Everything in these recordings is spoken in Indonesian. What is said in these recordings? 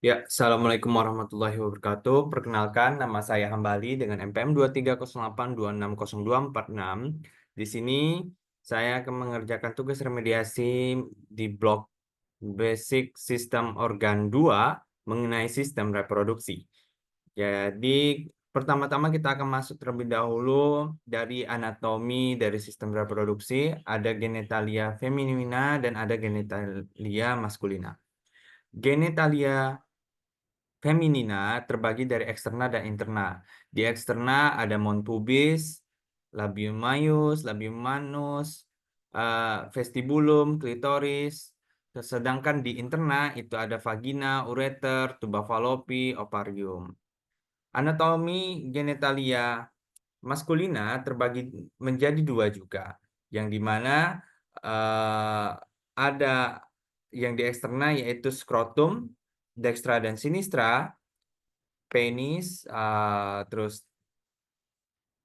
Ya, Assalamualaikum warahmatullahi wabarakatuh. Perkenalkan, nama saya Hambali dengan NPM 2308260246. Di sini saya akan mengerjakan tugas remediasi di blok Basic Sistem Organ 2 mengenai sistem reproduksi. Jadi, pertama-tama kita akan masuk terlebih dahulu dari anatomi dari sistem reproduksi. Ada genitalia feminina dan ada genitalia maskulina. Genitalia feminina terbagi dari eksterna dan interna. Di eksterna ada mons pubis, labium maius, labium manus, vestibulum, klitoris. Sedangkan di interna itu ada vagina, ureter, tuba falopi, ovarium. Anatomi genitalia maskulina terbagi menjadi dua juga, yang dimana eh, ada yang di eksterna yaitu skrotum, dextra dan sinistra, penis, terus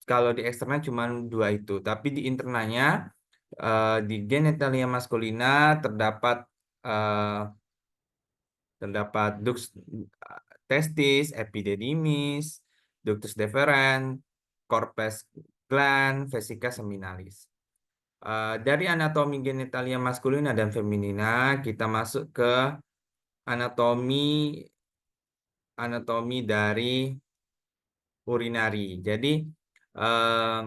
kalau di eksternal cuma dua itu, tapi di internanya di genitalia maskulina terdapat eh, dux testis, epididymis, ductus deferens, corpus gland, vesica seminalis. Dari anatomi genitalia maskulina dan feminina, kita masuk ke anatomi anatomi dari urinari. Jadi eh,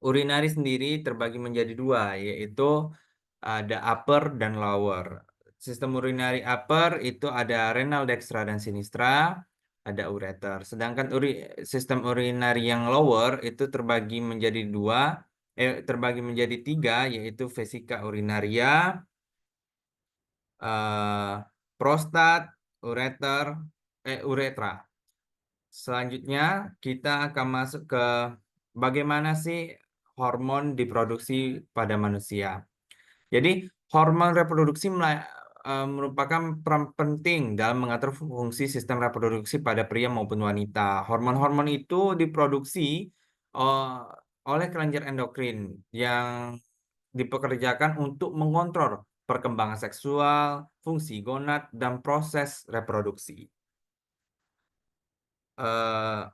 urinari sendiri terbagi menjadi dua, yaitu ada upper dan lower. Sistem urinari upper itu ada renal, dextra, dan sinistra, ada ureter. Sedangkan sistem urinari yang lower itu terbagi menjadi dua, terbagi menjadi tiga, yaitu vesika urinaria, eh, prostat, ureter, uretra. Selanjutnya kita akan masuk ke bagaimana sih hormon diproduksi pada manusia. Jadi hormon reproduksi merupakan peran penting dalam mengatur fungsi sistem reproduksi pada pria maupun wanita. Hormon-hormon itu diproduksi eh, oleh kelenjar endokrin yang dipekerjakan untuk mengontrol perkembangan seksual, fungsi gonad, dan proses reproduksi. Eh,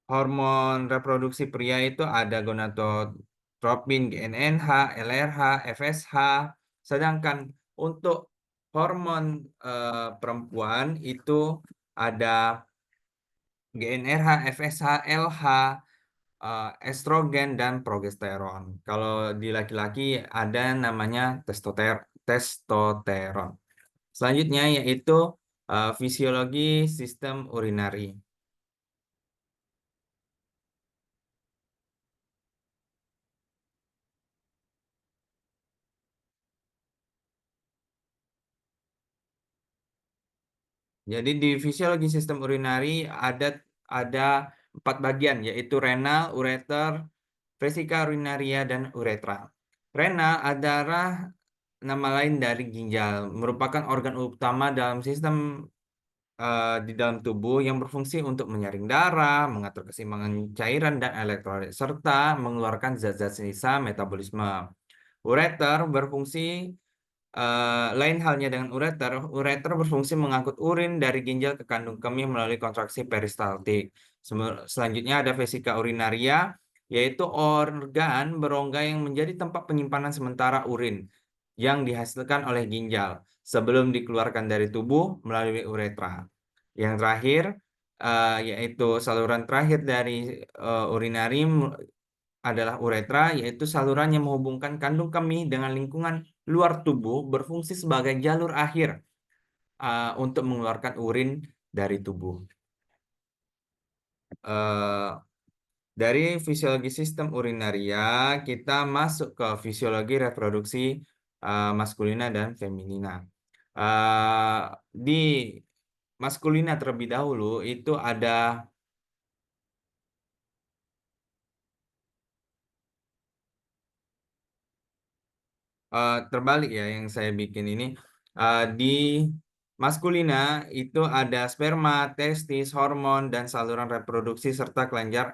Hormon reproduksi pria itu ada gonadotropin, GnRH, LRH, FSH. Sedangkan untuk hormon perempuan itu ada GnRH, FSH, LH, estrogen, dan progesteron. Kalau di laki-laki ada namanya testosteron. Selanjutnya yaitu fisiologi sistem urinari. Jadi di fisiologi sistem urinari ada empat bagian, yaitu renal, ureter, vesika urinaria, dan uretra. Renal adalah nama lain dari ginjal, merupakan organ utama dalam sistem di dalam tubuh yang berfungsi untuk menyaring darah, mengatur keseimbangan cairan dan elektrolit, serta mengeluarkan zat-zat sisa metabolisme. Ureter berfungsi lain halnya dengan ureter. Ureter berfungsi mengangkut urin dari ginjal ke kandung kemih melalui kontraksi peristaltik. Selanjutnya ada vesika urinaria, yaitu organ berongga yang menjadi tempat penyimpanan sementara urin yang dihasilkan oleh ginjal sebelum dikeluarkan dari tubuh melalui uretra. Yang terakhir, yaitu saluran terakhir dari urinari adalah uretra, yaitu saluran yang menghubungkan kandung kemih dengan lingkungan luar tubuh, berfungsi sebagai jalur akhir untuk mengeluarkan urin dari tubuh. Eh, dari fisiologi sistem urinaria, kita masuk ke fisiologi reproduksi maskulina dan feminina. Eh, di maskulina terlebih dahulu itu ada terbalik ya yang saya bikin ini. Di maskulina itu ada sperma, testis, hormon, dan saluran reproduksi serta kelenjar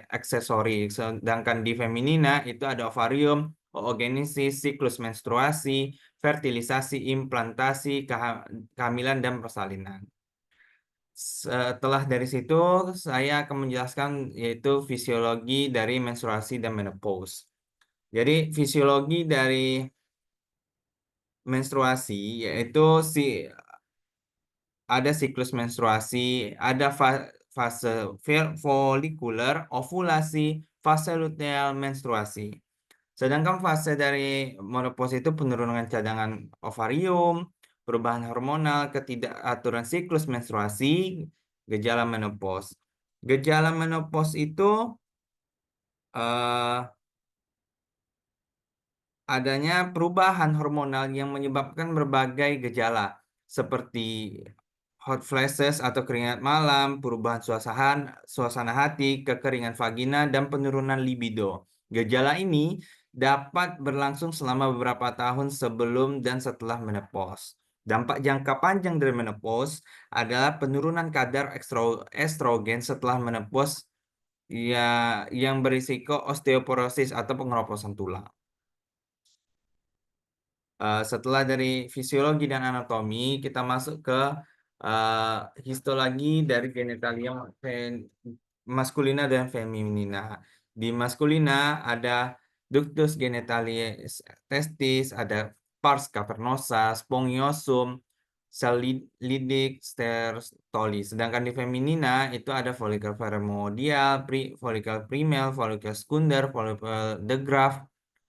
aksesori. Sedangkan di feminina itu ada ovarium, oogenesis, siklus menstruasi, fertilisasi, implantasi, kehamilan, dan persalinan. Setelah dari situ, saya akan menjelaskan yaitu fisiologi dari menstruasi dan menopause. Jadi, fisiologi dari menstruasi yaitu ada siklus menstruasi, ada fase folikuler, ovulasi, fase luteal, menstruasi. Sedangkan fase dari menopause itu penurunan cadangan ovarium, perubahan hormonal, ketidakaturan siklus menstruasi, gejala menopause. Gejala menopause itu eh, adanya perubahan hormonal yang menyebabkan berbagai gejala seperti hot flashes atau keringat malam, perubahan suasana hati, kekeringan vagina, dan penurunan libido. Gejala ini dapat berlangsung selama beberapa tahun sebelum dan setelah menopause. Dampak jangka panjang dari menopause adalah penurunan kadar estrogen setelah menopause yang berisiko osteoporosis atau pengeroposan tulang. Setelah dari fisiologi dan anatomi, kita masuk ke histologi dari genitalia maskulina dan feminina. Di maskulina ada ductus genitaliis testis, ada pars cavernosa, spongiosum, sel lidik, stertolis. Sedangkan di feminina itu ada follicle primordial, follicle primal, follicle sekunder, follicle de Graaff,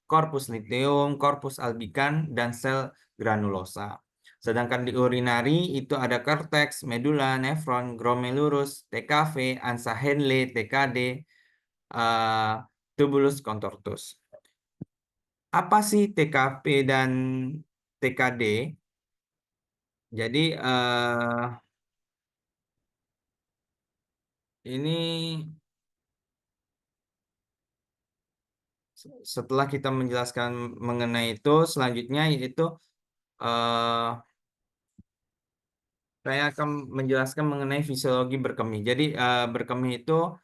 corpus luteum, corpus albicans, dan sel granulosa. Sedangkan di urinari itu ada cortex, medula, nefron, glomerulus, TKV, ansa Henle, TKD, tubulus contortus. Apa sih TKP dan TKD? Jadi ini setelah kita menjelaskan mengenai itu, selanjutnya yaitu saya akan menjelaskan mengenai fisiologi berkemih. Jadi berkemih itu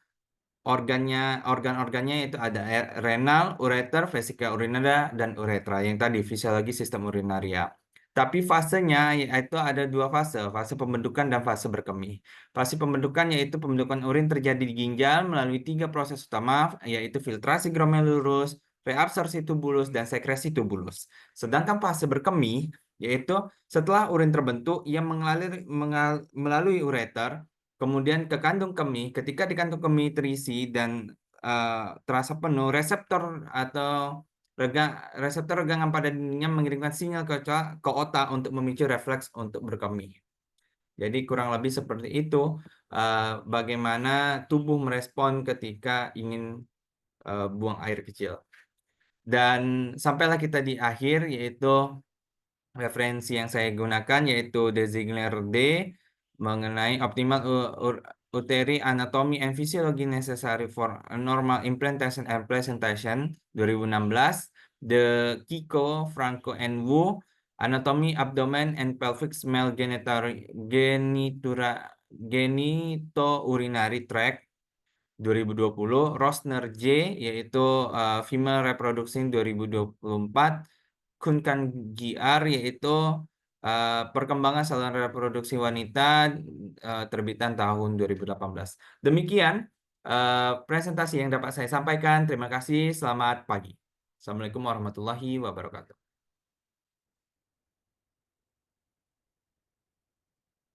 organ-organnya itu ada renal, ureter, vesika urinaria, dan uretra. Yang tadi fisiologi sistem urinaria. Tapi fasenya yaitu ada dua fase pembentukan dan fase berkemih. Fase pembentukan yaitu pembentukan urin terjadi di ginjal melalui 3 proses utama, yaitu filtrasi glomerulus, reabsorpsi tubulus, dan sekresi tubulus. Sedangkan fase berkemih yaitu setelah urin terbentuk, ia melalui ureter, kemudian ke kantung kemih. Ketika di kantung kemih terisi dan terasa penuh, reseptor regangan pada dindingnya mengirimkan sinyal ke otak untuk memicu refleks untuk berkemih. Jadi kurang lebih seperti itu bagaimana tubuh merespon ketika ingin buang air kecil. Dan sampailah kita di akhir, yaitu referensi yang saya gunakan yaitu De Ziegler D mengenai optimal uteri anatomy and physiology necessary for a normal implantation and presentation 2016, De Kiko, Franco and Wu, Anatomy Abdomen and Pelvic Smell Genitourinary Tract 2020, Rosner J yaitu Female Reproducing 2024, Kunkan GR yaitu perkembangan saluran reproduksi wanita terbitan tahun 2018. Demikian presentasi yang dapat saya sampaikan. Terima kasih. Selamat pagi. Assalamualaikum warahmatullahi wabarakatuh.